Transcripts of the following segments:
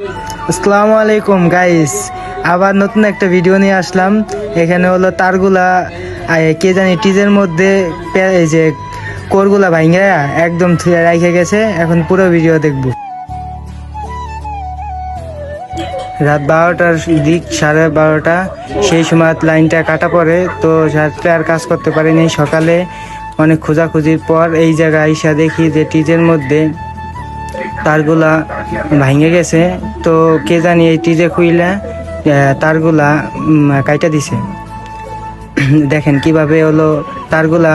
আসসালামু আলাইকুম গাইস, আবার নতুন একটা ভিডিও নিয়ে আসলাম। এখানে হলো তারগুলা কে জানি টিজের মধ্যে এই যে কোরগুলা ভাঙা একদম থুয়ে রাখে গেছে। এখন পুরো ভিডিও দেখব। রাত 12টার দিক, 12:30, সেই সময় লাইনটা কাটা পড়ে, তো রাত্রে আর কাজ করতে পারিনি। সকালে অনেক খোঁজাখুঁজির পর এই জায়গায় আইসা দেখি যে টিজের মধ্যে তারগুলা ভাঙে গেছে। তো কে জানি এই টিজে খুইলা তারগুলা কাইটা দিছে। দেখেন কিভাবে হলো তারগুলা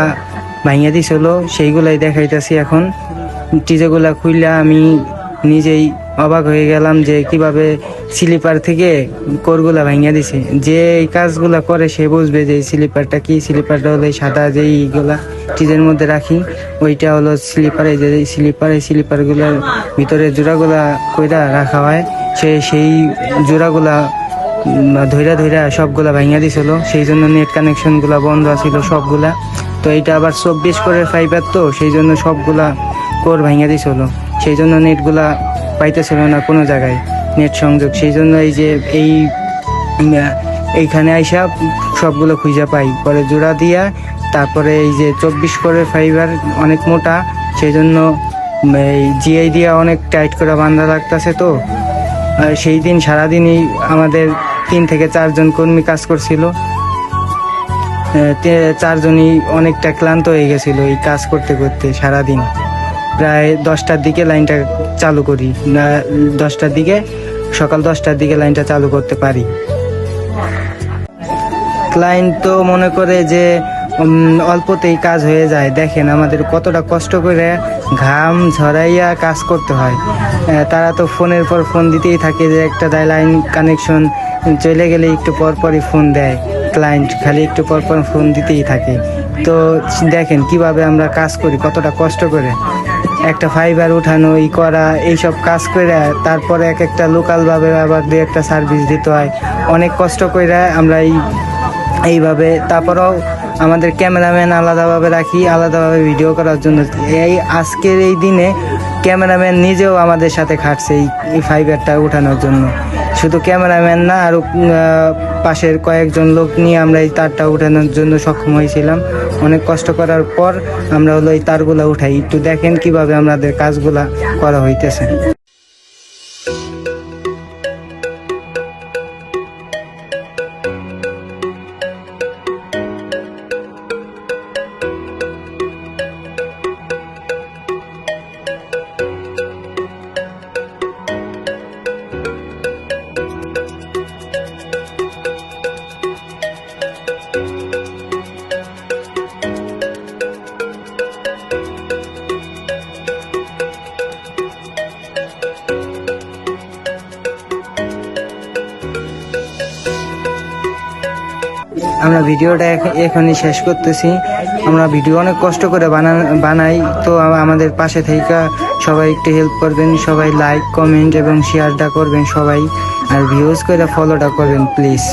ভাঙিয়ে দিছিল, সেইগুলাই দেখাইতেছি। এখন টিজেগুলা খুইলা আমি নিজেই অবাক হয়ে গেলাম যে কিভাবে স্লিপার থেকে কোরগুলা ভাঙিয়ে দিছে। যে এই কাজগুলা করে সে বুঝবে যে স্লিপারটা কি। স্লিপারটা হলো সাদা যেইগুলা টিজের মধ্যে রাখি, ওইটা হলো স্লিপার। এই যে স্লিপারগুলোর ভিতরে জোড়াগুলা কইরা রাখা হয়, সেই জোড়াগুলা ধৈরা সবগুলা ভাঙিয়া দিছিল। সেই জন্য নেট কানেকশনগুলা বন্ধ আছিল সবগুলা। তো এইটা আবার 24 করে ফাইবার, তো সেই জন্য সবগুলা কোর ভাঙিয়া দিছিল। সেই জন্য নেটগুলা পাইতেছিল না কোনো জায়গায় নেট সংযোগ। সেই জন্য এই যে এইখানে আইসা সবগুলো খুঁজা পাই, পরে জোড়া দিয়া তারপরে এই যে 24 করে ফাইবার অনেক মোটা, সেই জন্য এই জিআই দিয়া অনেক টাইট করে বান্ধা লাগতেছে। তো সেই দিন সারাদিনই আমাদের 3 থেকে 4 জন কর্মী কাজ করছিল। 4 জনই অনেকটা ক্লান্ত হয়ে গেছিল এই কাজ করতে করতে সারাদিন। প্রায় 10টার দিকে লাইনটা চালু করি, 10টার দিকে, সকাল 10টার দিকে লাইনটা চালু করতে পারি। ক্লায়েন্ট তো মনে করে যে অল্পতেই কাজ হয়ে যায়। দেখেন আমাদের কতটা কষ্ট করে ঘাম ঝরাইয়া কাজ করতে হয়। তারা তো ফোনের পর ফোন দিতেই থাকে, যে একটা লাইন কানেকশন চলে গেলে একটু পরপরই ফোন দেয় ক্লায়েন্ট, খালি একটু পরপর ফোন দিতেই থাকে। তো দেখেন কিভাবে আমরা কাজ করি, কতটা কষ্ট করে একটা ফাইবার উঠানো, ই করা, এইসব কাজ করে তারপরে এক একটা লোকালভাবে আবার দিয়ে একটা সার্ভিস দিতে হয়। অনেক কষ্ট করে আমরা এইভাবে। তারপরেও আমাদের ক্যামেরাম্যান আলাদাভাবে রাখি, আলাদাভাবে ভিডিও করার জন্য। এই আজকের এই দিনে ক্যামেরাম্যান নিজেও আমাদের সাথে খাটছে এই ফাইবারটা উঠানোর জন্য। শুধু ক্যামেরাম্যান না, আরও পাশের কয়েকজন লোক নিয়ে আমরা এই তারটা উঠানোর জন্য সক্ষম হয়েছিলাম। অনেক কষ্ট করার পর আমরা হলো এই তারগুলা উঠাই। একটু দেখেন কিভাবে আমাদের কাজগুলা করা হইতেছে। আমরা ভিডিওটা এখনই শেষ করতেছি। আমরা ভিডিও অনেক কষ্ট করে বানাই। তো আমাদের পাশে থেকে সবাই একটু হেল্প করবেন, সবাই লাইক, কমেন্ট এবং শেয়ারটা করবেন সবাই, আর ভিউজ করে ফলোটা করবেন প্লিজ।